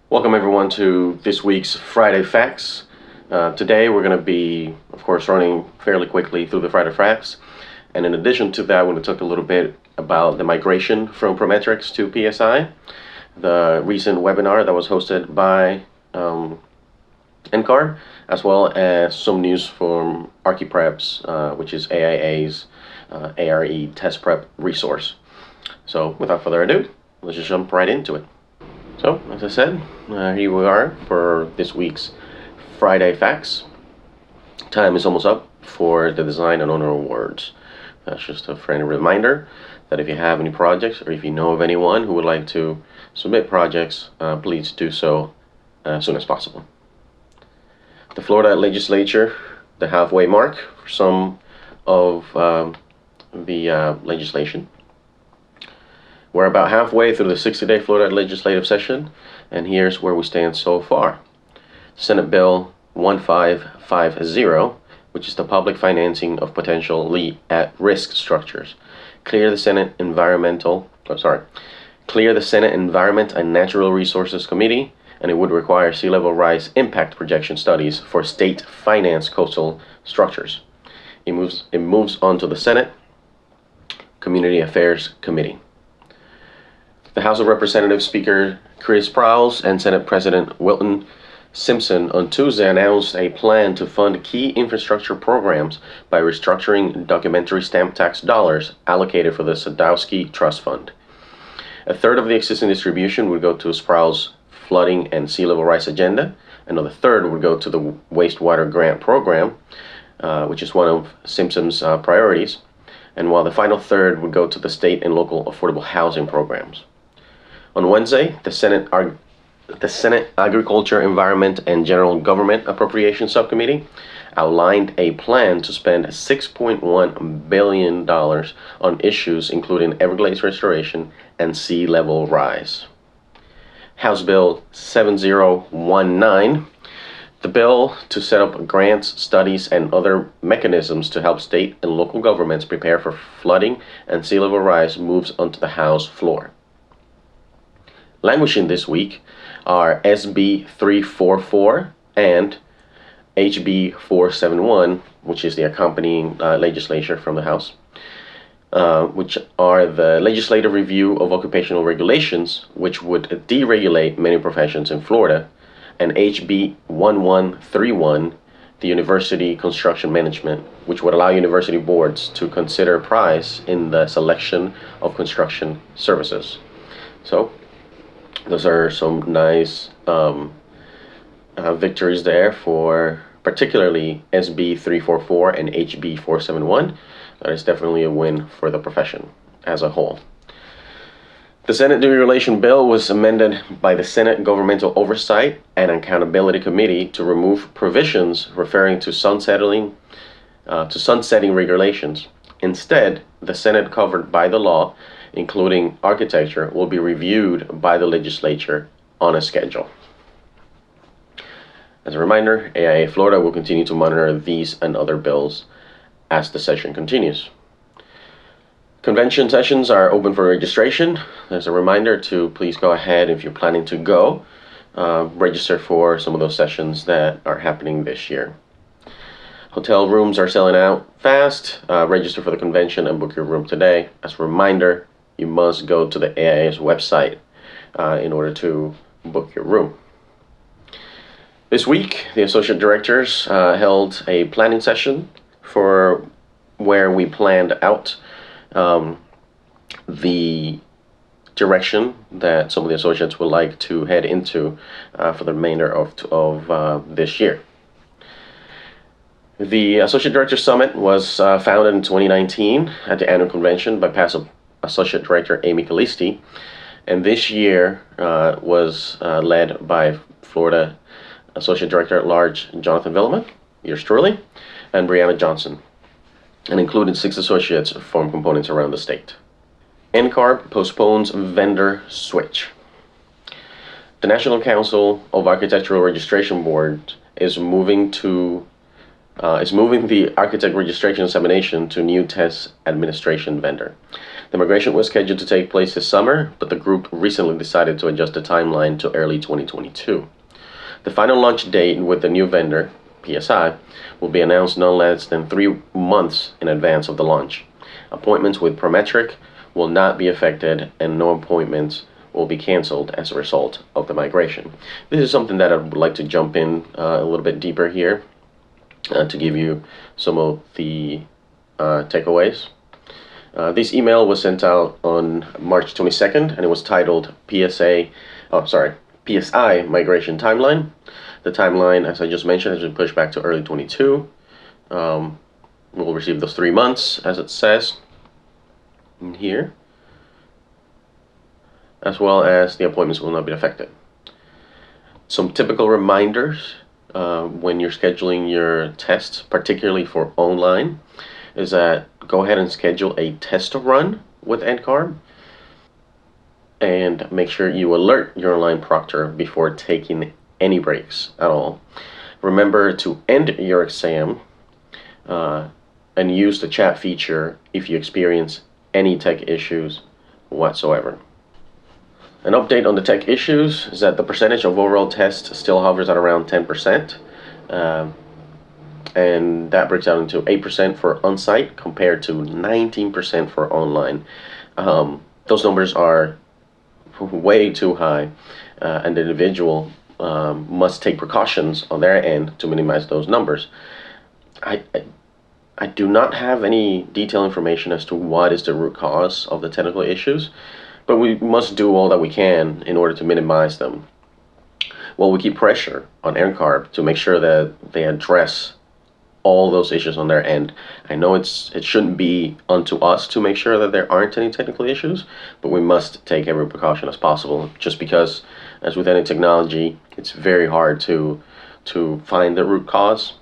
Welcome everyone to this week's Friday Facts. Today we're going to be, of course, running fairly quickly through the Friday Facts. And in addition to that, we're going to talk a little bit about the migration from Prometrics to PSI, the recent webinar that was hosted by NCARB, as well as some news from ArchiPrep's, which is AIA's ARE test prep resource. So without further ado, let's just jump right into it. So, as I said, here we are for this week's Friday Facts. Time is almost up for the Design and Owner Awards. That's just a friendly reminder that if you have any projects or if you know of anyone who would like to submit projects, please do so as soon as possible. The Florida legislature, the halfway mark for some of the legislation. We're about halfway through the 60-day Florida legislative session, and here's where we stand so far. Senate Bill 1550, which is the public financing of potentially at-risk structures, clear the Senate Environment and Natural Resources Committee, and it would require sea level rise impact projection studies for state-financed coastal structures. It moves on to the Senate Community Affairs Committee. The House of Representatives Speaker Chris Prowse and Senate President Wilton Simpson on Tuesday announced a plan to fund key infrastructure programs by restructuring documentary stamp tax dollars allocated for the Sadowski Trust Fund. A third of the existing distribution would go to Sproul's flooding and sea level rise agenda. Another third would go to the wastewater grant program, which is one of Simpson's priorities. And while the final third would go to the state and local affordable housing programs. On Wednesday, the Senate Agriculture, Environment, and General Government Appropriations Subcommittee outlined a plan to spend $6.1 billion on issues including Everglades restoration and sea level rise. House Bill 7019, the bill to set up grants, studies, and other mechanisms to help state and local governments prepare for flooding and sea level rise, moves onto the House floor. Languishing this week are SB 344 and HB 471, which is the accompanying legislation from the House, which are the legislative review of occupational regulations, which would deregulate many professions in Florida, and HB 1131, the University Construction Management, which would allow university boards to consider price in the selection of construction services. So, those are some nice victories there for particularly SB 344 and HB 471. That is definitely a win for the profession as a whole. The Senate Deregulation Bill was amended by the Senate Governmental Oversight and Accountability Committee to remove provisions referring to sunsetting regulations. Instead, the Senate covered by the law, including architecture, will be reviewed by the legislature on a schedule. As a reminder, AIA Florida will continue to monitor these and other bills as the session continues. Convention sessions are open for registration. As a reminder to please go ahead if you're planning to go, register for some of those sessions that are happening this year. Hotel rooms are selling out fast. Register for the convention and book your room today. As a reminder, you must go to the AIA's website in order to book your room. This week, the associate directors held a planning session for where we planned out the direction that some of the associates would like to head into for the remainder of this year. The Associate Director Summit was founded in 2019 at the annual convention by past Associate Director Amy Calisti, and this year was led by Florida Associate Director at Large Jonathan Villama, yours truly, and Brianna Johnson, and included 6 associates from components around the state. NCARB postpones vendor switch. The National Council of Architectural Registration Board is moving the architect registration examination to new test administration vendor. The migration was scheduled to take place this summer, but the group recently decided to adjust the timeline to early 2022. The final launch date with the new vendor, PSI, will be announced no less than 3 months in advance of the launch. Appointments with Prometric will not be affected, and no appointments will be canceled as a result of the migration. This is something that I would like to jump in a little bit deeper here to give you some of the takeaways. This email was sent out on March 22nd, and it was titled PSI Migration Timeline. The timeline, as I just mentioned, has been pushed back to early 22. We'll receive those 3 months, as it says in here, as well as the appointments will not be affected. Some typical reminders when you're scheduling your tests, particularly for online, is that go ahead and schedule a test run with NCARB, and make sure you alert your online proctor before taking any breaks at all. Remember to end your exam and use the chat feature if you experience any tech issues whatsoever. An update on the tech issues is that the percentage of overall tests still hovers at around 10%, and that breaks out into 8% for on-site compared to 19% for online. Those numbers are way too high, and the individual must take precautions on their end to minimize those numbers. I do not have any detailed information as to what is the root cause of the technical issues, but we must do all that we can in order to minimize them. Well, we keep pressure on NCARB to make sure that they address all those issues on their end. I know it shouldn't be unto us to make sure that there aren't any technical issues, but we must take every precaution as possible, just because, as with any technology, it's very hard to find the root cause,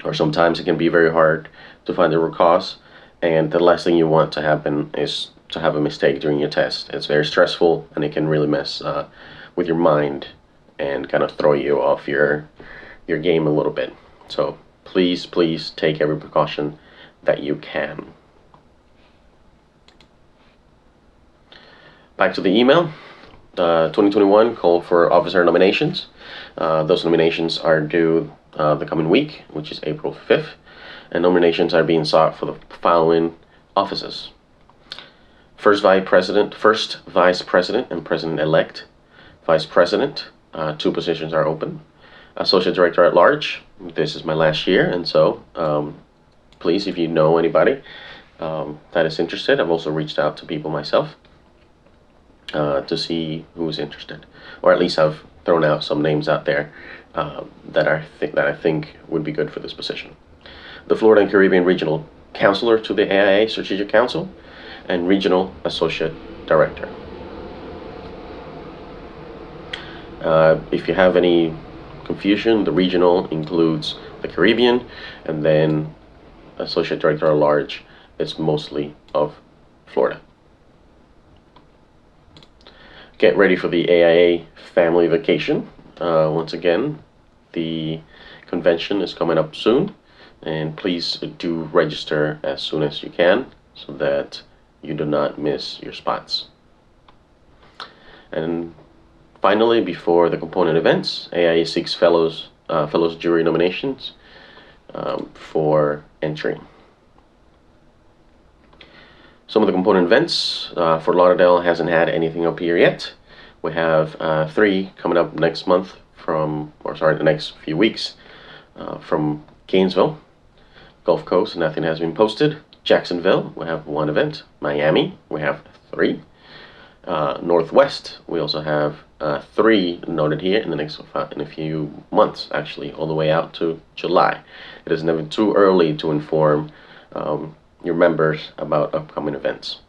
or sometimes it can be very hard to find the root cause, and the last thing you want to happen is to have a mistake during your test. It's very stressful, and it can really mess with your mind and kind of throw you off your game a little bit. So please take every precaution that you can. Back to the email. 2021 called for officer nominations. Those nominations are due the coming week, which is April 5th, and nominations are being sought for the following offices: First Vice President, and President-elect. Vice President, 2 positions are open. Associate Director at Large, this is my last year, and so please, if you know anybody that is interested, I've also reached out to people myself to see who is interested, or at least I've thrown out some names out there that I think would be good for this position. The Florida and Caribbean Regional Counselor to the AIA Strategic Council, and Regional Associate Director. If you have any confusion, the regional includes the Caribbean, and then Associate Director at Large is mostly of Florida. Get ready for the AIA family vacation. Once again, the convention is coming up soon, and please do register as soon as you can so that you do not miss your spots. And finally, before the component events, AIA seeks fellows jury nominations for entry. Some of the component events, Fort Lauderdale hasn't had anything up here yet. We have 3 coming up next month the next few weeks from Gainesville. Gulf Coast, nothing has been posted. Jacksonville, we have 1 event. Miami, we have 3. Northwest, we also have 3 noted here in a few months, actually, all the way out to July. It is never too early to inform your members about upcoming events.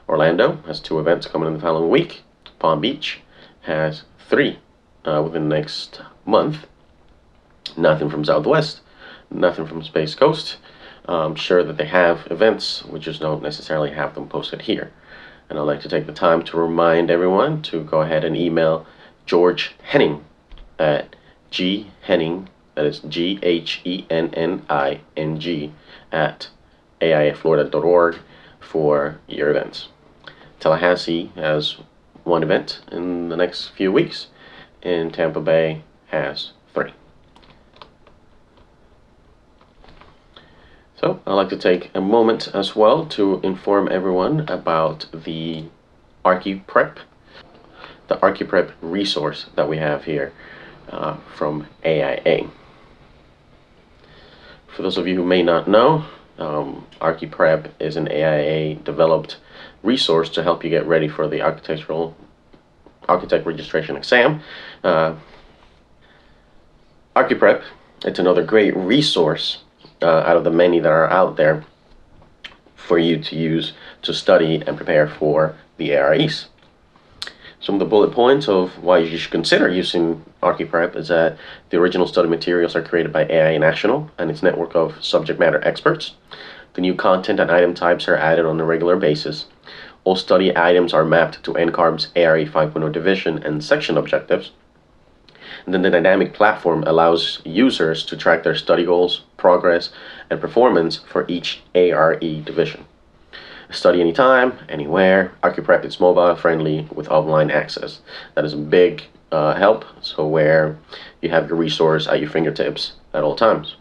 Orlando has 2 events coming in the following week. Palm Beach has 3 within the next month. Nothing from Southwest, nothing from Space Coast. I'm sure that they have events, we just don't necessarily have them posted here. And I'd like to take the time to remind everyone to go ahead and email George Henning at ghenning, that is GHENNING, at AIFlorida.org for your events. Tallahassee has one event in the next few weeks, and Tampa Bay has 3. So I'd like to take a moment as well to inform everyone about the ArchiPrep, the ArchiPrep resource that we have here from AIA. For those of you who may not know, ArchiPrep is an AIA developed resource to help you get ready for the architect registration exam. ArchiPrep, it's another great resource out of the many that are out there for you to use to study and prepare for the AREs. Some of the bullet points of why you should consider using ArchiPrep is that the original study materials are created by AIA National and its network of subject matter experts. The new content and item types are added on a regular basis. All study items are mapped to NCARB's ARE 5.0 division and section objectives. And then the dynamic platform allows users to track their study goals, progress, and performance for each ARE division. Study anytime, anywhere. ArchiPrep is mobile friendly with offline access. That is a big help, so where you have your resource at your fingertips at all times.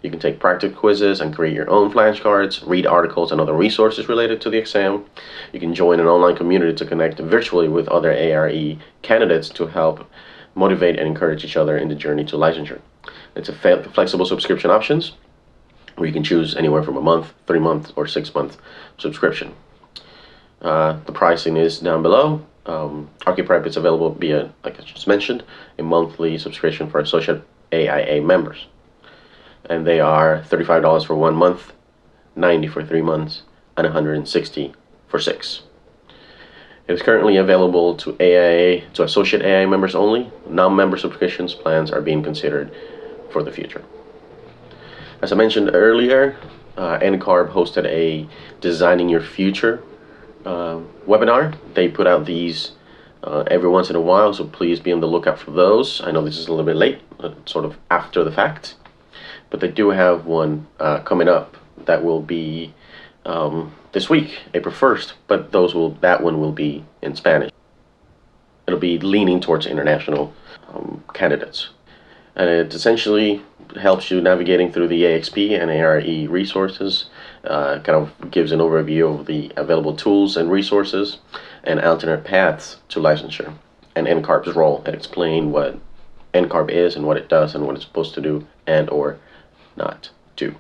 You can take practice quizzes and create your own flashcards, read articles and other resources related to the exam. You can join an online community to connect virtually with other ARE candidates to help motivate and encourage each other in the journey to licensure. It's a flexible subscription options where you can choose anywhere from a month, 3 month, or 6 month subscription. The pricing is down below. ArchiPrep is available via, like I just mentioned, a monthly subscription for associate AIA members. And they are $35 for 1 month, $90 for 3 months, and $160 for 6. It is currently available to associate AIA members only. Non-member subscriptions plans are being considered for the future. As I mentioned earlier, NCARB hosted a Designing Your Future webinar. They put out these every once in a while, so please be on the lookout for those. I know this is a little bit late, sort of after the fact, but they do have one coming up that will be this week, April 1st, but that one will be in Spanish. It'll be leaning towards international candidates. And it essentially helps you navigating through the AXP and ARE resources, kind of gives an overview of the available tools and resources and alternate paths to licensure and NCARB's role, and explain what NCARB is and what it does and what it's supposed to do and or not do.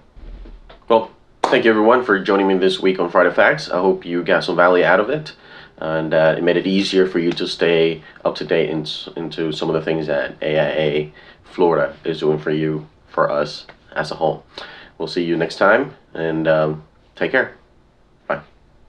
Well, thank you everyone for joining me this week on Friday Facts. I hope you got some value out of it, and it made it easier for you to stay up to date into some of the things that AIA Florida is doing for you, for us as a whole. We'll see you next time, and take care.